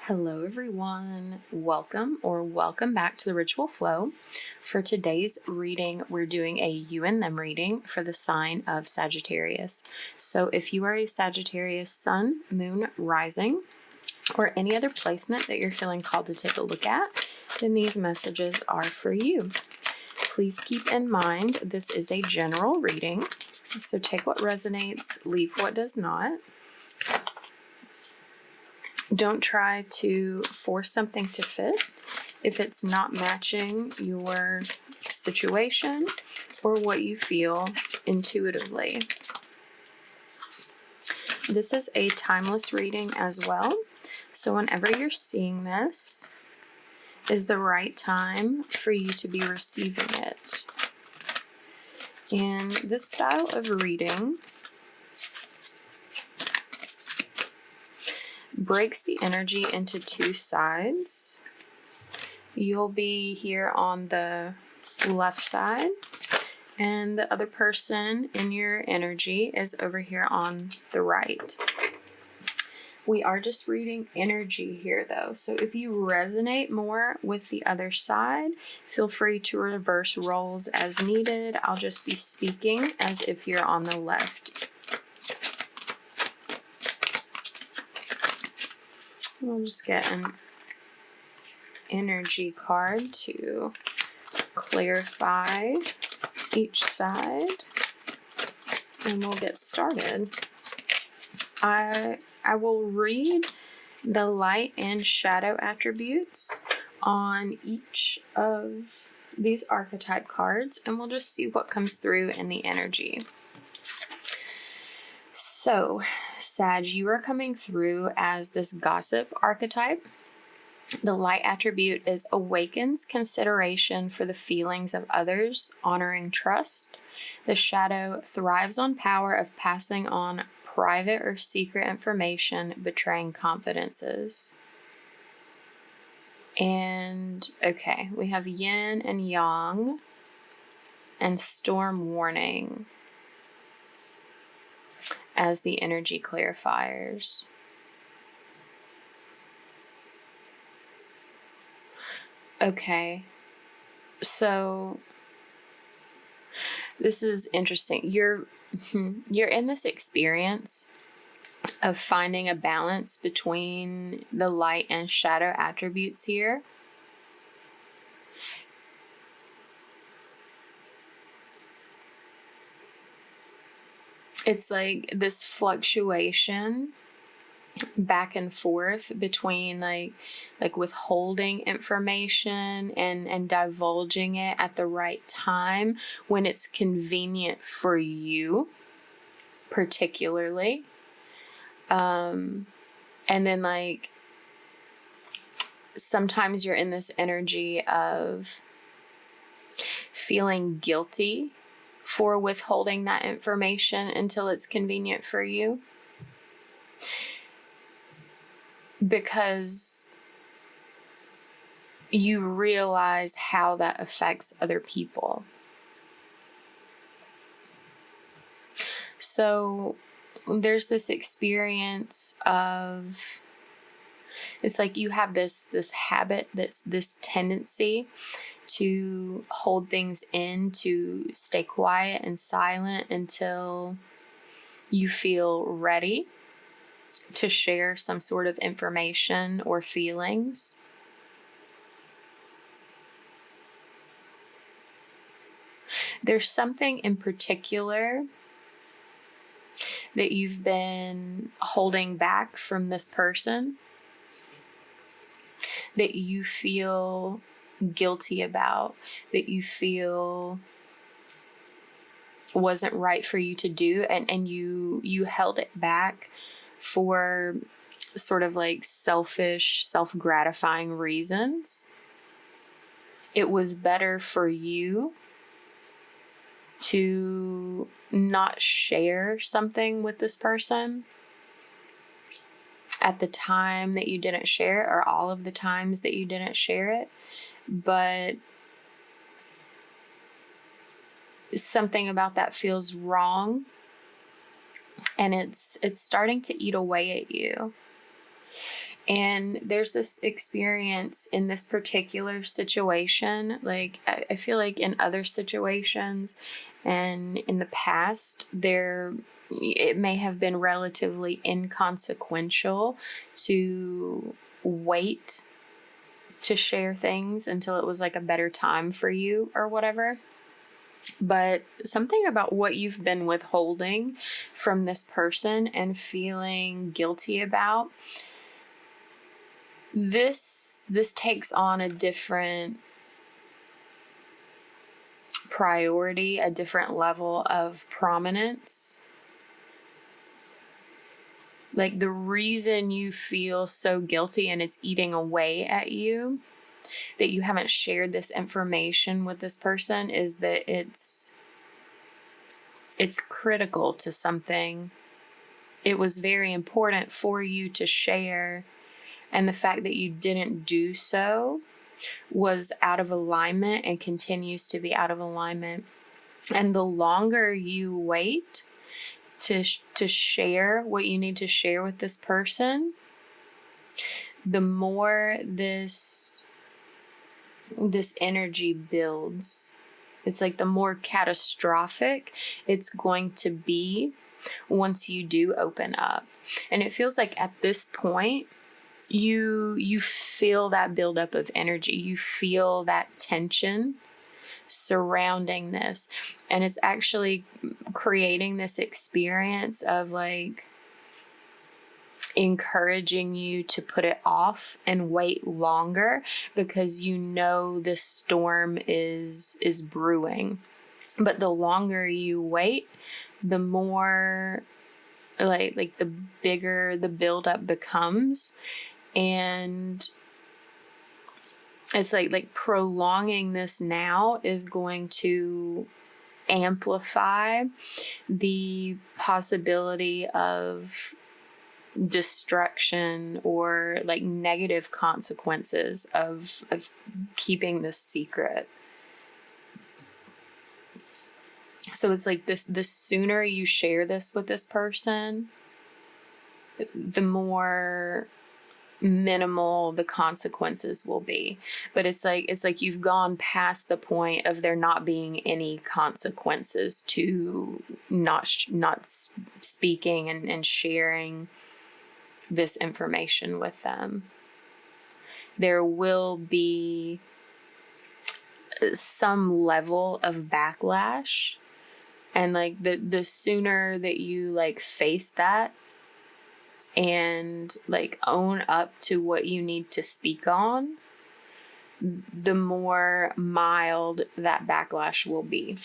Hello everyone, welcome back to the Ritual Flow. For today's reading, we're doing a you and them reading for the sign of Sagittarius. So if you are a Sagittarius sun, moon, rising, or any other placement that you're feeling called to take a look at, then these messages are for you. Please keep in mind this is a general reading, so take what resonates, leave what does not. Don't try to force something to fit if it's not matching your situation or what you feel intuitively. This is a timeless reading as well, so whenever you're seeing this is the right time for you to be receiving it. And this style of reading breaks the energy into two sides. You'll be here on the left side, and the other person in your energy is over here on the right. We are just reading energy here though, so if you resonate more with the other side, feel free to reverse roles as needed. I'll just be speaking as if you're on the left. We'll just get an energy card to clarify each side, and we'll get started. I will read the light and shadow attributes on each of these archetype cards, and we'll just see what comes through in the energy. So, Sag, you are coming through as this gossip archetype. The light attribute is awakens consideration for the feelings of others, honoring trust. The shadow thrives on power of passing on private or secret information, betraying confidences. And, okay, we have yin and yang and storm warning as the energy clarifiers. Okay, so this is interesting. You're in this experience of finding a balance between the light and shadow attributes here. It's like this fluctuation back and forth between like withholding information and divulging it at the right time when it's convenient for you particularly. And then like sometimes you're in this energy of feeling guilty for withholding that information until it's convenient for you, because you realize how that affects other people. So there's this experience of, it's like you have this habit, this tendency to hold things in, to stay quiet and silent until you feel ready to share some sort of information or feelings. There's something in particular that you've been holding back from this person that you feel guilty about, that you feel wasn't right for you to do, and you held it back for sort of like selfish, self-gratifying reasons. It was better for you to not share something with this person at the time that you didn't share it, or all of the times that you didn't share it, but something about that feels wrong, and it's starting to eat away at you. And there's this experience in this particular situation. Like, I feel like in other situations and in the past, it may have been relatively inconsequential to wait to share things until it was like a better time for you or whatever. But something about what you've been withholding from this person and feeling guilty about, this takes on a different priority, a different level of prominence. Like, the reason you feel so guilty and it's eating away at you that you haven't shared this information with this person is that it's critical to something. It was very important for you to share, and the fact that you didn't do so was out of alignment and continues to be out of alignment. And the longer you wait to share what you need to share with this person, the more this energy builds. It's like the more catastrophic it's going to be once you do open up. And it feels like at this point, you feel that buildup of energy. You feel that tension surrounding this. And it's actually creating this experience of like encouraging you to put it off and wait longer, because you know this storm is brewing. But the longer you wait, the more like the bigger the buildup becomes. And it's like prolonging this now is going to amplify the possibility of destruction or like negative consequences of keeping this secret. So it's like the sooner you share this with this person, the more minimal the consequences will be. But it's like you've gone past the point of there not being any consequences to not speaking and sharing this information with them. There will be some level of backlash, and like the sooner that you like face that and like own up to what you need to speak on, the more mild that backlash will be.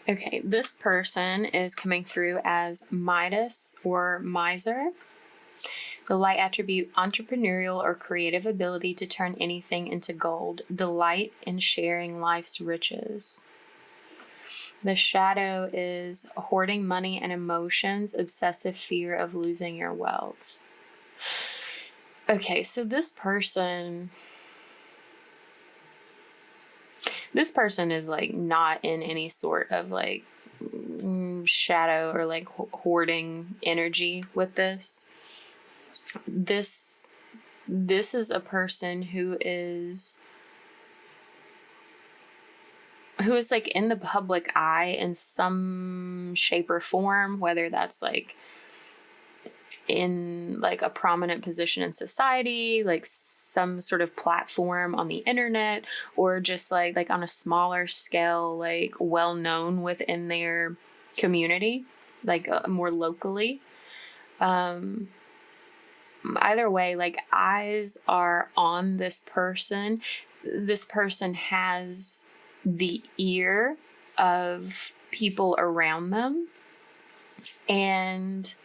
Okay, this person is coming through as Midas or Miser. The light attribute, entrepreneurial or creative ability to turn anything into gold. Delight in sharing life's riches. The shadow is hoarding money and emotions, obsessive fear of losing your wealth. Okay, so this person is like not in any sort of like shadow or like hoarding energy with this. This is a person who is like in the public eye in some shape or form, whether that's like in like a prominent position in society, like some sort of platform on the internet, or just like on a smaller scale, like well known within their community, like more locally. Either way, like eyes are on this person. This person has the ear of people around them, and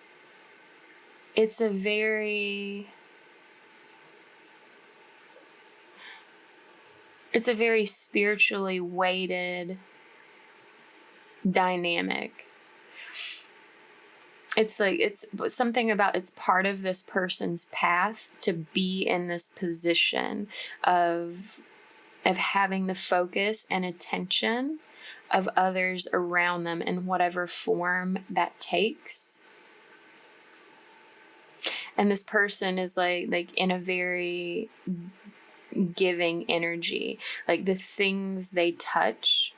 it's a very spiritually weighted dynamic. It's like it's something about it's part of this person's path to be in this position of having the focus and attention of others around them in whatever form that takes. And this person is like in a very giving energy. Like the things they touch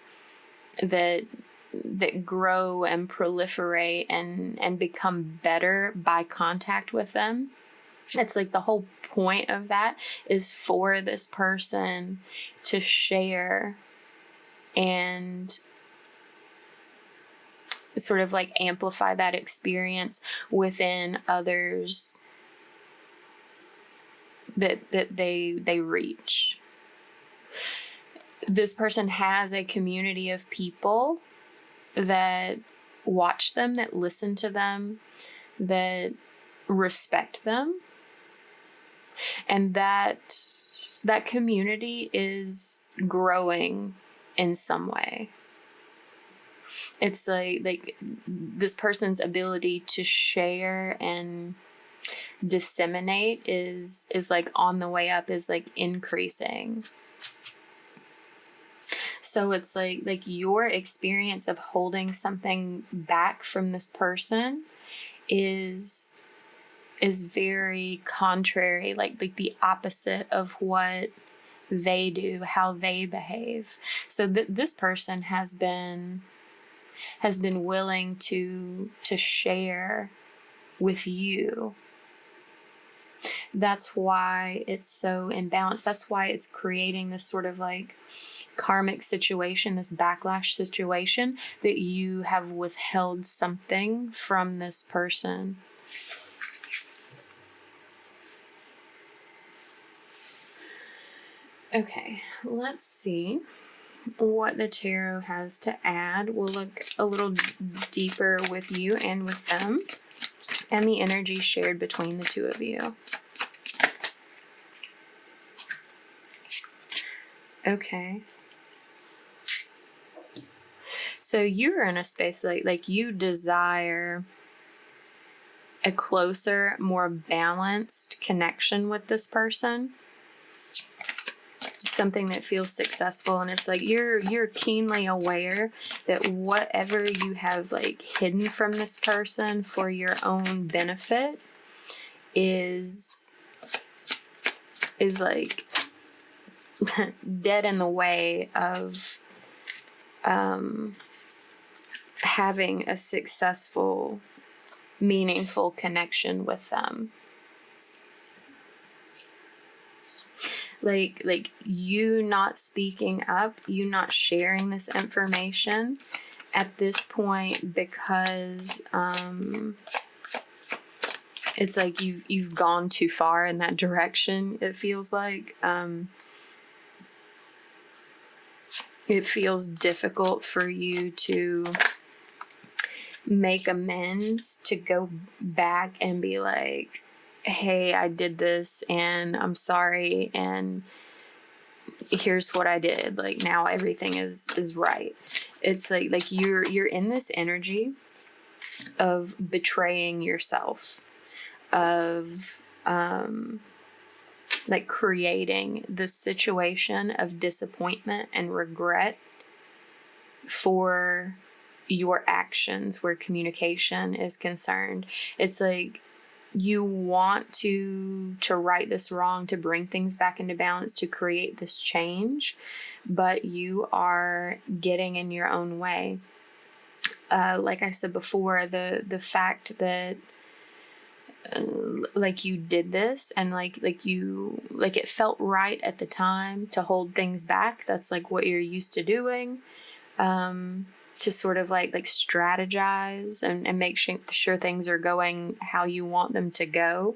that grow and proliferate and become better by contact with them. It's like the whole point of that is for this person to share and sort of like amplify that experience within others that they reach. This person has a community of people that watch them, that listen to them, that respect them. And that community is growing in some way. It's like this person's ability to share and disseminate is like on the way up, is like increasing. So it's like your experience of holding something back from this person is very contrary, like the opposite of what they do, how they behave. So this person has been willing to share with you. That's why it's so imbalanced. That's why it's creating this sort of like karmic situation, this backlash situation, that you have withheld something from this person. Okay, let's see what the tarot has to add. We'll look a little deeper with you and with them, and the energy shared between the two of you. Okay. So you're in a space like you desire a closer, more balanced connection with this person. Something that feels successful, and it's like you're keenly aware that whatever you have like hidden from this person for your own benefit is like dead in the way of having a successful, meaningful connection with them. Like you not speaking up, you not sharing this information at this point because it's like you've gone too far in that direction. It feels like it feels difficult for you to make amends, to go back and be like, hey, I did this and I'm sorry and here's what I did. Like now everything is right. It's like you're in this energy of betraying yourself, of like creating this situation of disappointment and regret for your actions where communication is concerned. It's like you want to right this wrong, to bring things back into balance, to create this change, but you are getting in your own way. Like I said before, the fact that like you did this and like it felt right at the time to hold things back. That's like what you're used to doing. To sort of like strategize and make sure things are going how you want them to go.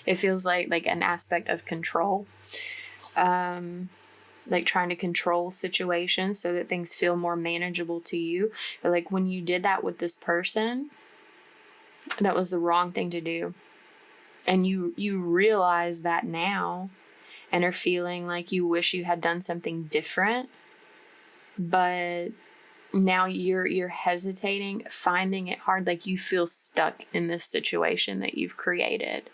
It feels like an aspect of control, like trying to control situations so that things feel more manageable to you. But like when you did that with this person, that was the wrong thing to do. And you realize that now and are feeling like you wish you had done something different, but now you're hesitating, finding it hard, like you feel stuck in this situation that you've created.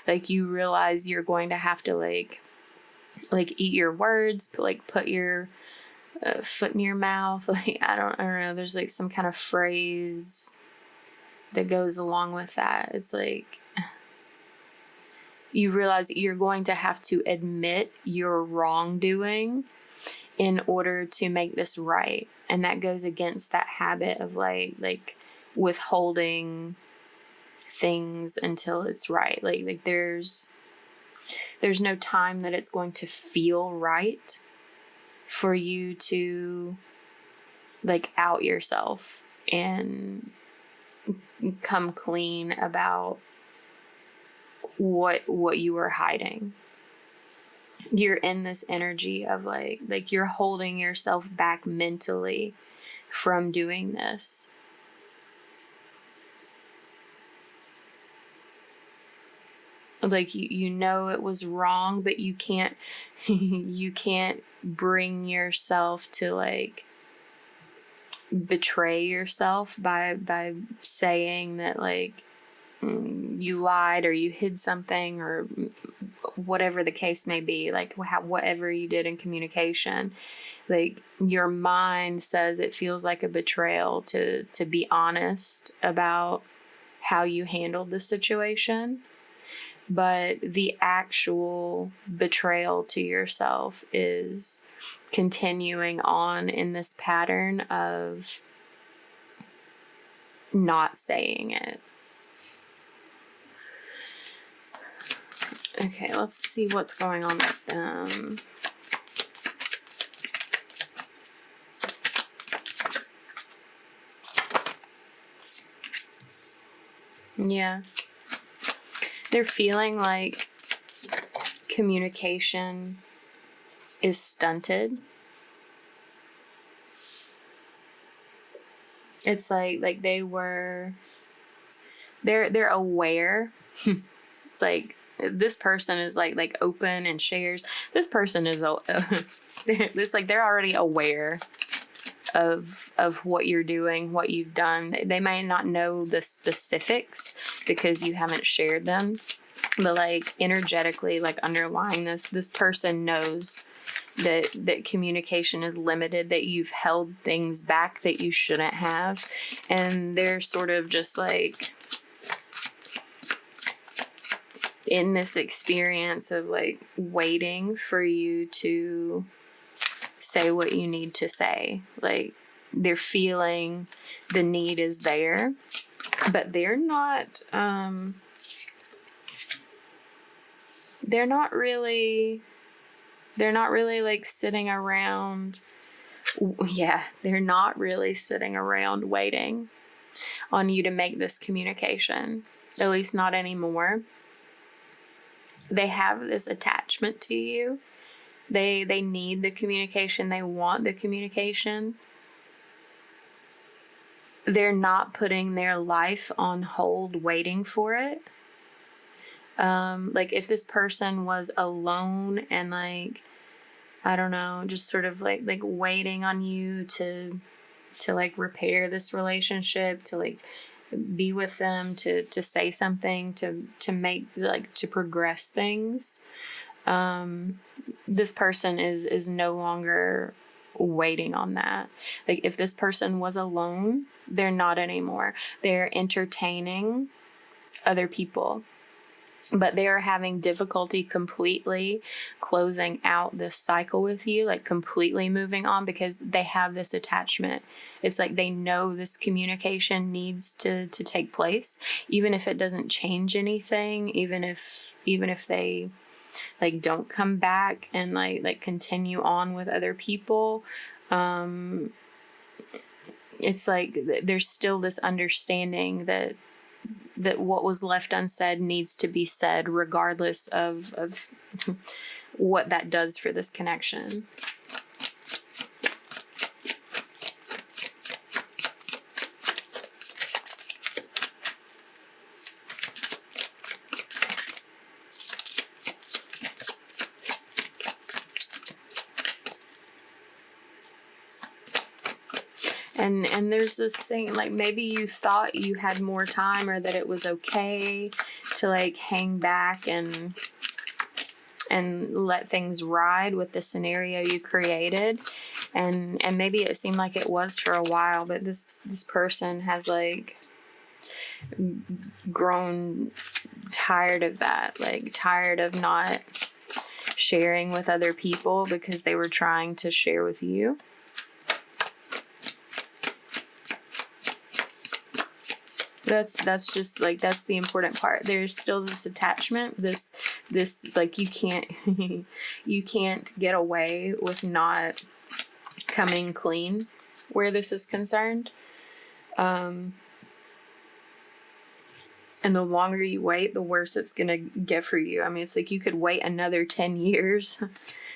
Like you realize you're going to have to like eat your words, put your foot in your mouth. Like, I don't know. There's like some kind of phrase that goes along with that. It's like, you realize that you're going to have to admit your wrongdoing in order to make this right. And that goes against that habit of like withholding things until it's right. Like there's no time that it's going to feel right for you to like out yourself and come clean about what you were hiding. You're in this energy of like you're holding yourself back mentally from doing this. Like you know it was wrong, but you can't you can't bring yourself to like betray yourself by saying that like you lied or you hid something or whatever the case may be, like whatever you did in communication. Like your mind says it feels like a betrayal to be honest about how you handled the situation. But the actual betrayal to yourself is continuing on in this pattern of not saying it. Okay, let's see what's going on with them. Yeah. They're feeling like communication is stunted. It's like they're aware. It's like this person is like open and shares. This person is it's like they're already aware of what you're doing, what you've done. They may not know the specifics because you haven't shared them, but like energetically, like underlying this person knows that communication is limited, that you've held things back that you shouldn't have, and they're sort of just like in this experience of like waiting for you to say what you need to say. Like they're feeling the need is there, but they're not really like sitting around. Yeah, they're not really sitting around waiting on you to make this communication, at least not anymore. They have this attachment to you. They need the communication. They want the communication. They're not putting their life on hold waiting for it. Like if this person was alone and like, I don't know, just sort of like waiting on you to like repair this relationship, to like be with them, to say something, to make like to progress things. This person is no longer waiting on that. Like if this person was alone, they're not anymore. They're entertaining other people, but they are having difficulty completely closing out this cycle with you, like completely moving on, because they have this attachment. It's like they know this communication needs to take place, even if it doesn't change anything, even if they like don't come back and like continue on with other people. It's like there's still this understanding that what was left unsaid needs to be said, regardless of what that does for this connection. And there's this thing, like maybe you thought you had more time, or that it was okay to like hang back and and let things ride with the scenario you created. And maybe it seemed like it was for a while, but this person has like grown tired of that, like tired of not sharing with other people because they were trying to share with you. That's just like, that's the important part. There's still this attachment, this like you can't you can't get away with not coming clean where this is concerned. And the longer you wait, the worse it's gonna get for you. I mean, it's like you could wait another 10 years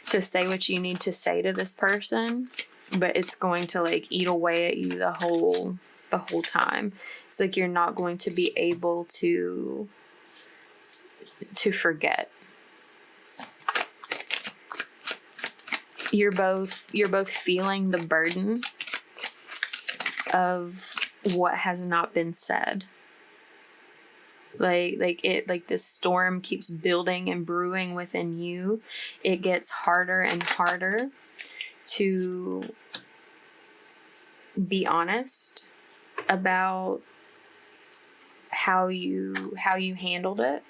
to say what you need to say to this person, but it's going to like eat away at you the whole time. It's like you're not going to be able to forget. You're both feeling the burden of what has not been said. Like this storm keeps building and brewing within you. It gets harder and harder to be honest about how you handled it.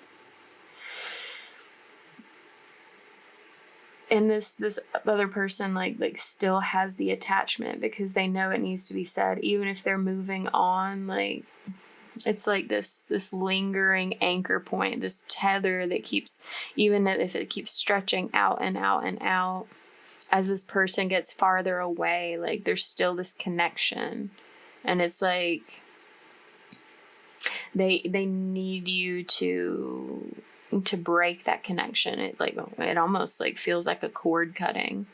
And this other person like still has the attachment because they know it needs to be said, even if they're moving on. Like it's like this lingering anchor point, this tether that keeps, even if it keeps stretching out and out and out, as this person gets farther away, like there's still this connection. And it's like they need you to break that connection. It almost like feels like a cord cutting,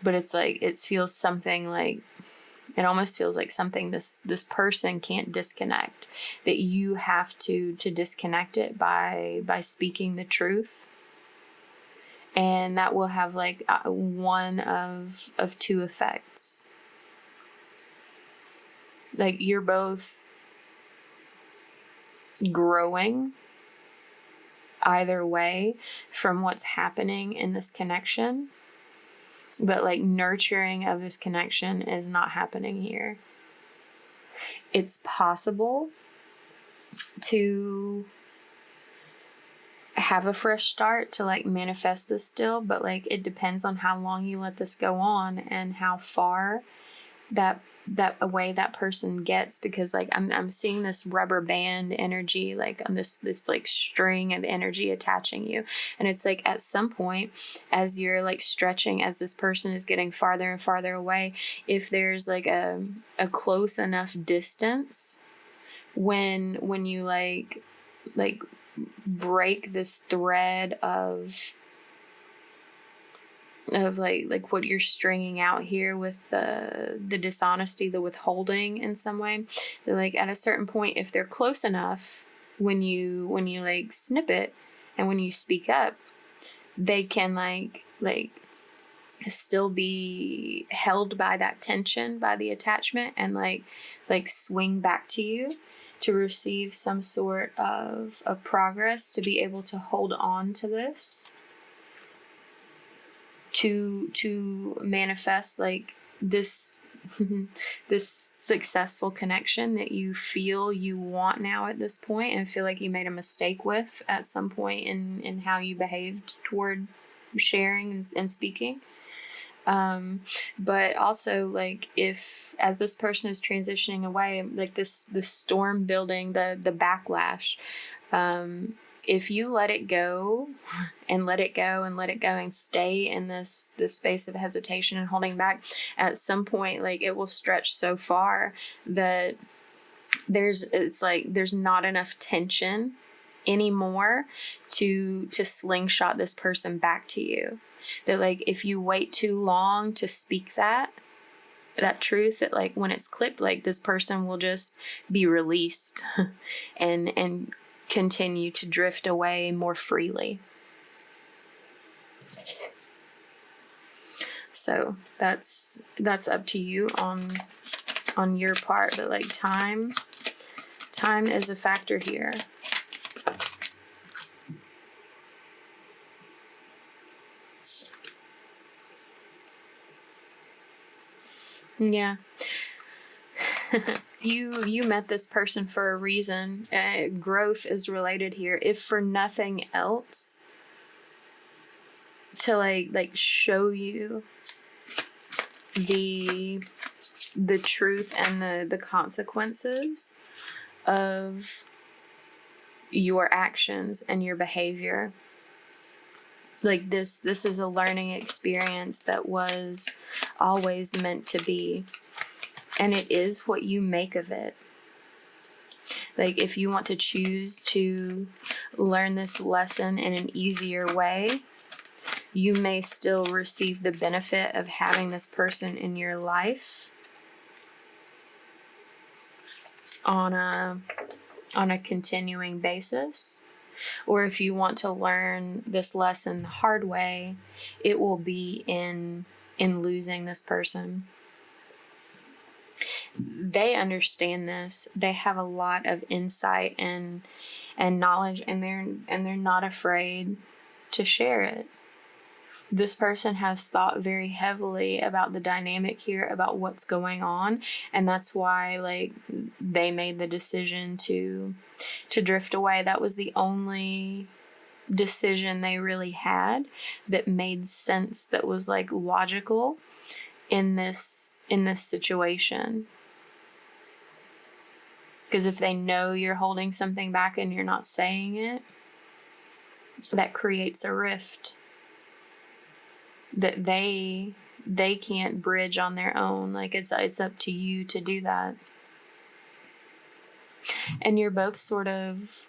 but it's like it feels something like, it almost feels like something this person can't disconnect, that you have to disconnect it by speaking the truth. And that will have like one of two effects. Like you're both growing either way from what's happening in this connection, but like nurturing of this connection is not happening here. It's possible to have a fresh start, to like manifest this still, but like it depends on how long you let this go on and how far that away that person gets. Because like I'm seeing this rubber band energy, like on this like string of energy attaching you. And it's like at some point, as you're like stretching, as this person is getting farther and farther away, if there's like a close enough distance, when you like break this thread of like what you're stringing out here with the dishonesty, the withholding in some way, that like at a certain point, if they're close enough, when you like snip it and when you speak up, they can like still be held by that tension, by the attachment, and like swing back to you to receive some sort of progress, to be able to hold on to this, to manifest like this this successful connection that you feel you want now at this point, and feel like you made a mistake with at some point in how you behaved toward sharing and speaking. But also, like, if as this person is transitioning away, like this storm building, the backlash, if you let it go and let it go and let it go and stay in this space of hesitation and holding back, at some point, like, it will stretch so far that there's not enough tension anymore to slingshot this person back to you. That like if you wait too long to speak that truth, that like when it's clipped, like this person will just be released and continue to drift away more freely. So that's up to you on your part, but like time is a factor here. Yeah. You met this person for a reason. Growth is related here, if for nothing else, to like show you the truth and the consequences of your actions and your behavior. Like this is a learning experience that was always meant to be, and it is what you make of it. Like if you want to choose to learn this lesson in an easier way, you may still receive the benefit of having this person in your life on a continuing basis. Or if you want to learn this lesson the hard way, it will be in losing this person. They understand this. They have a lot of insight and knowledge, and they're not afraid to share it. This person has thought very heavily about the dynamic here, about what's going on, and that's why like they made the decision to drift away. That was the only decision they really had that made sense, that was like logical in this situation. Because if they know you're holding something back and you're not saying it, that creates a rift that they can't bridge on their own. Like it's up to you to do that. And you're both sort of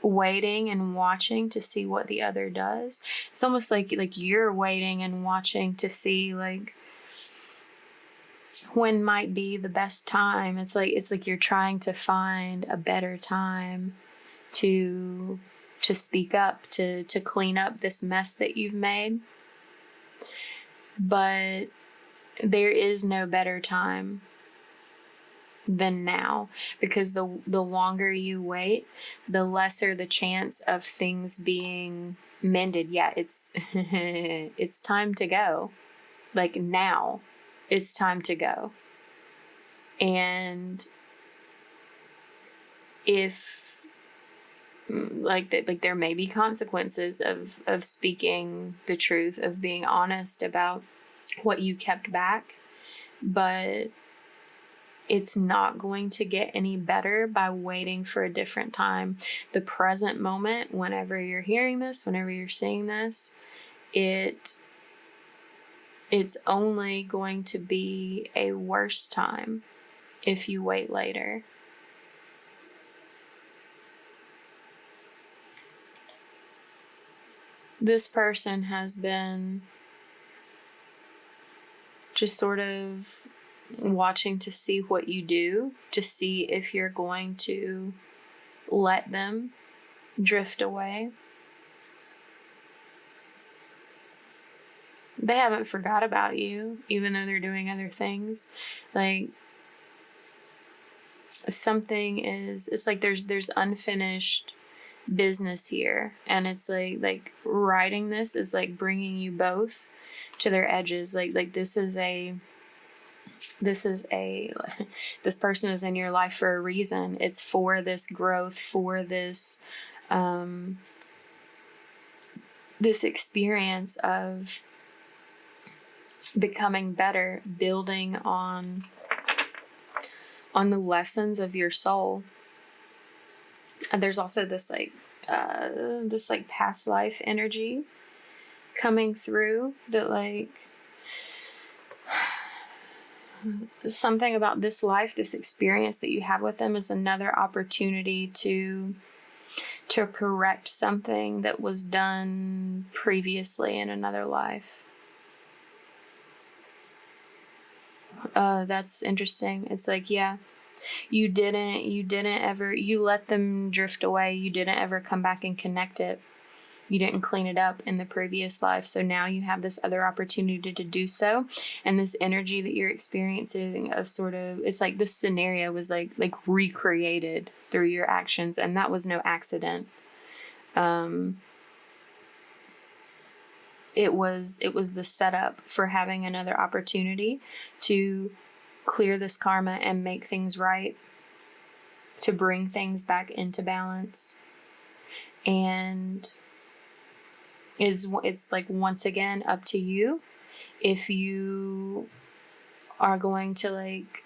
waiting and watching to see what the other does. It's almost like you're waiting and watching to see like when might be the best time. It's like you're trying to find a better time to speak up, to clean up this mess that you've made. But there is no better time than now, because the longer you wait, the lesser the chance of things being mended. Yeah, it's it's time to go. Like now, it's time to go. And if there may be consequences of speaking the truth, of being honest about what you kept back, but it's not going to get any better by waiting for a different time. The present moment, whenever you're hearing this, whenever you're seeing this, it's only going to be a worse time if you wait later. This person has been just sort of watching to see what you do, to see if you're going to let them drift away. They haven't forgot about you, even though they're doing other things. Like it's like there's unfinished business here, and it's like writing this is like bringing you both to their edges. Like this person is in your life for a reason. It's for this growth, for this this experience of becoming better, building on the lessons of your soul. And there's also this past life energy coming through, that like something about this life, this experience that you have with them is another opportunity to correct something that was done previously in another life. That's interesting. It's like, yeah, you let them drift away. You didn't ever come back and connect it. You didn't clean it up in the previous life. So now you have this other opportunity to do so. And this energy that you're experiencing of sort of, it's like this scenario was like recreated through your actions. And that was no accident. it was the setup for having another opportunity to clear this karma and make things right, to bring things back into balance. And it's like, once again, up to you if you are going to like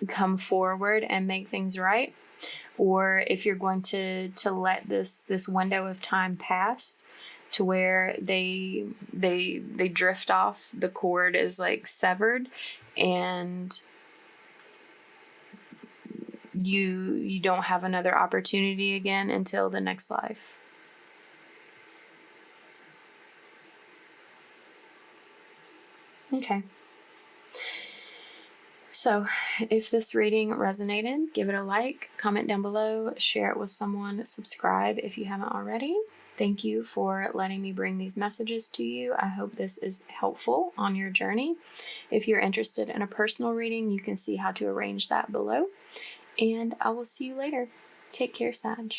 come forward and make things right, or if you're going to let this window of time pass to where they drift off, the cord is like severed, and you don't have another opportunity again until the next life. Okay. So if this reading resonated, give it a like, comment down below, share it with someone, subscribe if you haven't already. Thank you for letting me bring these messages to you. I hope this is helpful on your journey. If you're interested in a personal reading, you can see how to arrange that below. And I will see you later. Take care, Sag.